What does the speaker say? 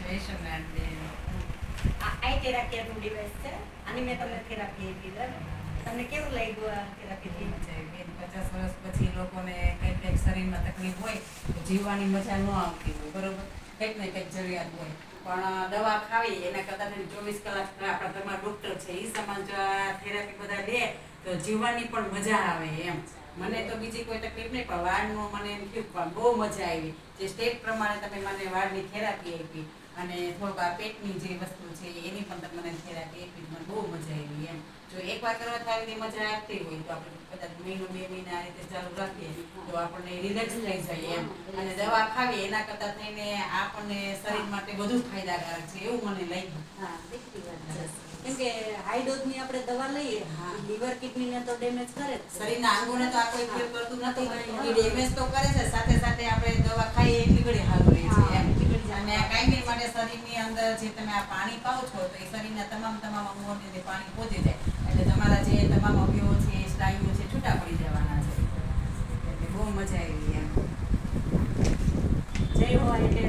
જય સોમનાથ બેન. આ થેરાપી નું ડિવાઇસ છે. આની મેં તમને થેરાપી આપી બરાબર. તમને કેવું લાગ્યું આ થેરાપી? બેન 50 વર્ષ પછી લોકોને કંઈક કંઈક શરીરમાં તકલીફ હોય તો જીવવાની મજા ન આવતી હોય બરોબર, કંઈક ને કંઈક જરૂરિયાત હોય, પણ દવા ખાવી એના કરતાં 24 કલાક આપણા ઘરમાં ડૉક્ટર છે એ સમાન જો આ થેરાપી બધા લે તો જીવવાની પણ મજા આવે એમ. મને તો બીજી કોઈ તકલીફ નહીં, પણ વાળનું મને એમ થયું પણ બહુ મજા આવી. જે સ્ટેપ પ્રમાણે તમે મને વાળની થેરાપી આપી અને થોડુંક આ પેટની જે વસ્તુ છે એની પણ તમે મને થેરાપી આપી, મને બહુ મજા આવી એમ. જો એકવાર કરવા આવી મજા આપતી હોય તો આપણે કદાચ મહિનો 2 મહિના આ રીતે ચાલુ રાખીએ તો આપણને રિલેક્સ થઈ જાય એમ. અને દવા ખાવી એના કરતાં થઈને આપણને શરીર માટે વધુ ફાયદાકારક છે એવું મને લાગ્યું. હા, દીકરી વાત છે. કેમ કે હાઈ ડોઝની આપણે દવા લઈએ, લીવર કિડનીને તો ડેમેજ કરે જ છે. શરીરના અંગોને તો આ કોઈ ફેર કરતું નથી, એ ડેમેજ તો કરે છે, સાથે સાથે આપણે દવા ખાઈએ એટલી ઘડી સારું રહે છે એમ. અને આ કાયમી માટે શરીરની અંદર જે તમે આ પાણી પાઓ છો તો એ શરીરના તમામ અંગોને જે પાણી પહોંચી જાય એટલે તમારા જે તમામ અવયવો છે સ્નાયુઓ છે છૂટા પડી જવાના છે. એટલે બહુ મજા આવી એમ. જય હો એટલે